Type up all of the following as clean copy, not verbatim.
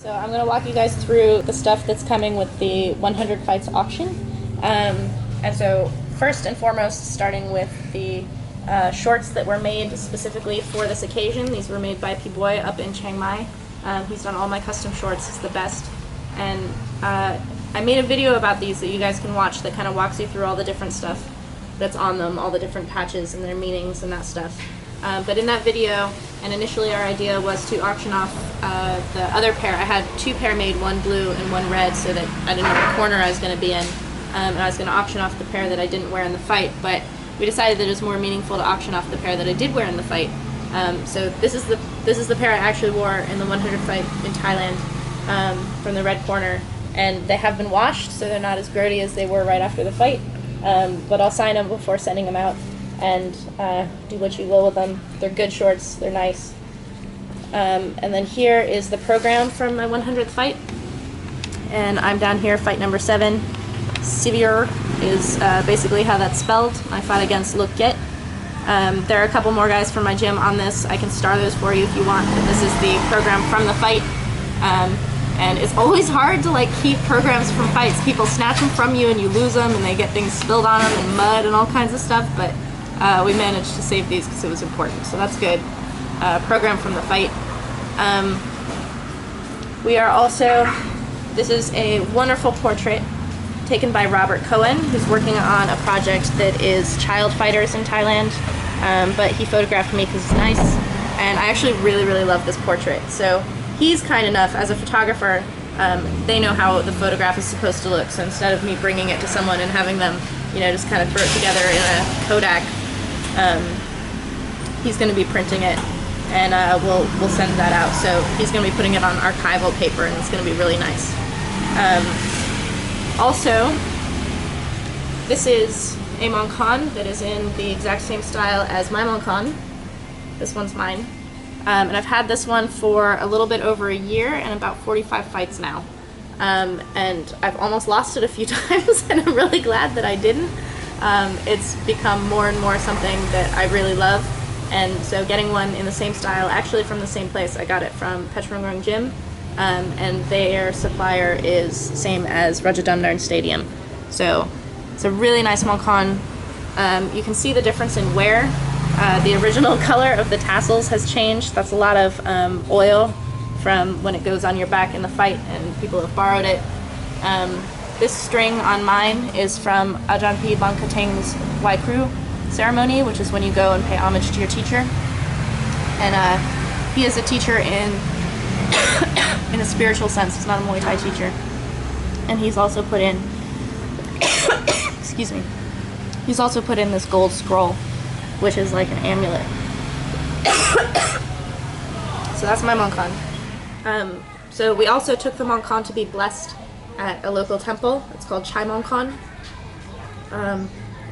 So I'm going to walk you guys through the stuff that's coming with the 100 Fights auction. And so first and foremost, starting with the shorts that were made specifically for this occasion. These were made by P-Boy up in Chiang Mai. He's done all my custom shorts. He's the best. And I made a video about these that you guys can watch that kind of walks you through all the different stuff that's on them, all the different patches and their meanings and that stuff. But in that video, and initially our idea was to auction off the other pair. I had two pair made, one blue and one red, so that I didn't know what corner I was going to be in. And I was going to auction off the pair that I didn't wear in the fight, but we decided that it was more meaningful to auction off the pair that I did wear in the fight. So this is the pair I actually wore in the 100 fight in Thailand, from the red corner. And they have been washed, so they're not as grody as they were right after the fight. But I'll sign them before sending them out and do what you will with them. They're good shorts, they're nice. And then here is the program from my 100th fight. And I'm down here, fight number 7. Sylvie is basically how that's spelled. I fought against Duuglas-Ittu. There are a couple more guys from my gym on this. I can star those for you if you want, but this is the program from the fight. And it's always hard to like keep programs from fights. People snatch them from you and you lose them and they get things spilled on them and mud and all kinds of stuff, but we managed to save these because it was important, so that's good. Program from the fight. We are also, this is a wonderful portrait taken by Robert Cohen, who's working on a project that is child fighters in Thailand, but he photographed me because it's nice, and I actually really, really love this portrait. So he's kind enough, as a photographer, they know how the photograph is supposed to look, so instead of me bringing it to someone and having them, you know, just kind of throw it together in a Kodak, he's going to be printing it, and we'll send that out. So he's going to be putting it on archival paper, and it's going to be really nice. Also, this is a Monkan that is in the exact same style as my Monkan. This one's mine. And I've had this one for a little bit over a year and about 45 fights now. And I've almost lost it a few times, and I'm really glad that I didn't. It's become more and more something that I really love. And so getting one in the same style, actually from the same place, I got it from Petrongrong Gym. And their supplier is same as Rajadamnern Stadium. So it's a really nice Monkan. You can see the difference in wear. The original color of the tassels has changed. That's a lot of oil from when it goes on your back in the fight, and people have borrowed it. This string on mine is from Ajahn P. Bangkateng's Waikru ceremony, which is when you go and pay homage to your teacher. And he is a teacher in a spiritual sense. He's not a Muay Thai teacher. And he's also put in excuse me. He's also put in this gold scroll, which is like an amulet. So that's my Monkan. So we also took the Monkan to be blessed at a local temple. It's called Chai Monkan.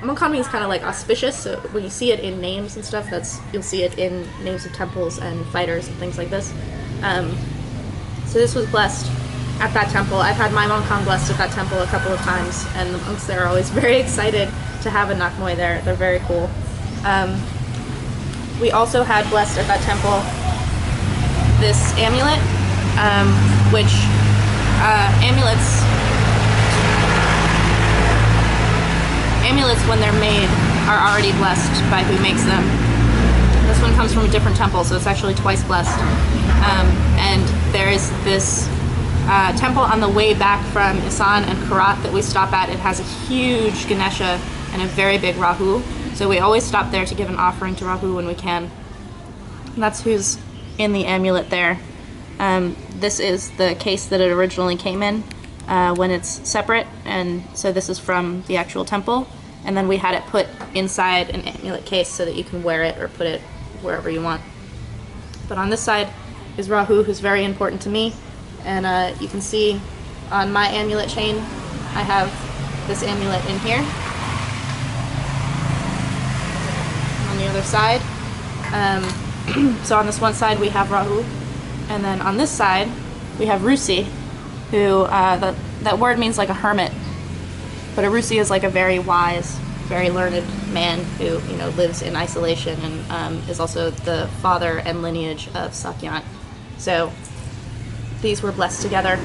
Monkan means kind of like auspicious, so when you see it in names and stuff, you'll see it in names of temples and fighters and things like this. So this was blessed at that temple. I've had my Monkan blessed at that temple a couple of times, and the monks there are always very excited to have a Nakmoy there. They're very cool. We also had blessed at that temple this amulet, which amulets when they're made are already blessed by who makes them. This one comes from a different temple, so it's actually twice blessed. And there is this temple on the way back from Isan and Karat that we stop at. It has a huge Ganesha and a very big Rahu. So we always stop there to give an offering to Rahu when we can. And that's who's in the amulet there. This is the case that it originally came in when it's separate, and so this is from the actual temple. And then we had it put inside an amulet case so that you can wear it or put it wherever you want. But on this side is Rahu, who's very important to me. And you can see on my amulet chain, I have this amulet in here. On the other side. So on this one side we have Rahu, and then on this side we have Rusi, who, that word means like a hermit, but a Rusi is like a very wise, very learned man who, you know, lives in isolation and is also the father and lineage of Sakyan. So these were blessed together.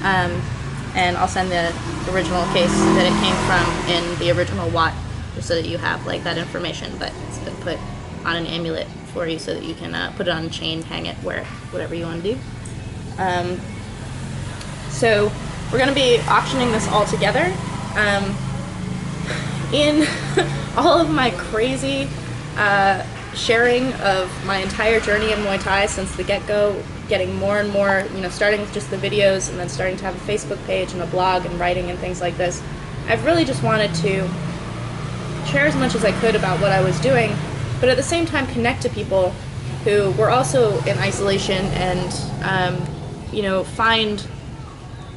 And I'll send the original case that it came from in the original Watt, just so that you have like that information, but it's been put on an amulet for you so that you can put it on a chain, hang it, wear it, whatever you want to do. So we're going to be auctioning this all together. In all of my crazy sharing of my entire journey in Muay Thai since the get-go, getting more and more, starting with just the videos and then starting to have a Facebook page and a blog and writing and things like this, I've really just wanted to share as much as I could about what I was doing, but at the same time connect to people who were also in isolation and, find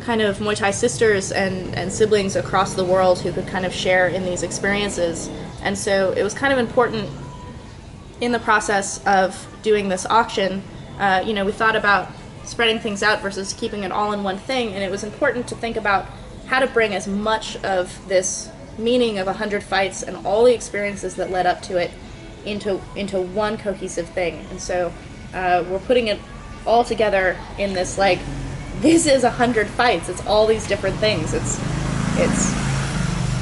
kind of Muay Thai sisters and siblings across the world who could kind of share in these experiences. And so it was kind of important in the process of doing this auction. We thought about spreading things out versus keeping it all in one thing, and it was important to think about how to bring as much of this meaning of 100 fights and all the experiences that led up to it into one cohesive thing. And so we're putting it all together in this, like, this is 100 fights. It's all these different things. It's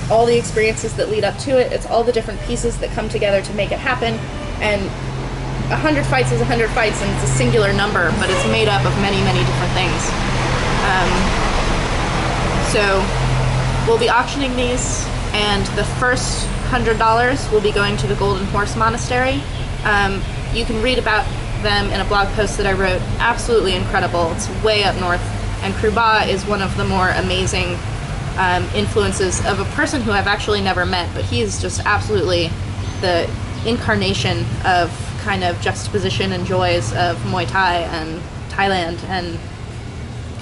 all the experiences that lead up to it. It's all the different pieces that come together to make it happen. And 100 fights is 100 fights, and it's a singular number, but it's made up of many, many different things. So we'll be auctioning these, and the first $100 will be going to the Golden Horse Monastery. You can read about them in a blog post that I wrote. Absolutely incredible. It's way up north, and Kruba is one of the more amazing influences of a person who I've actually never met, but he's just absolutely the incarnation of kind of juxtaposition and joys of Muay Thai and Thailand, and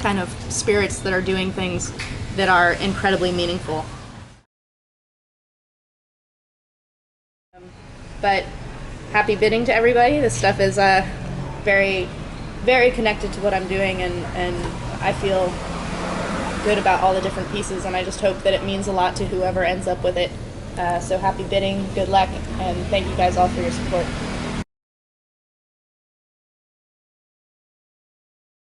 kind of spirits that are doing things that are incredibly meaningful. But happy bidding to everybody. This stuff is very, very connected to what I'm doing, and I feel good about all the different pieces, and I just hope that it means a lot to whoever ends up with it. So happy bidding, good luck, and thank you guys all for your support.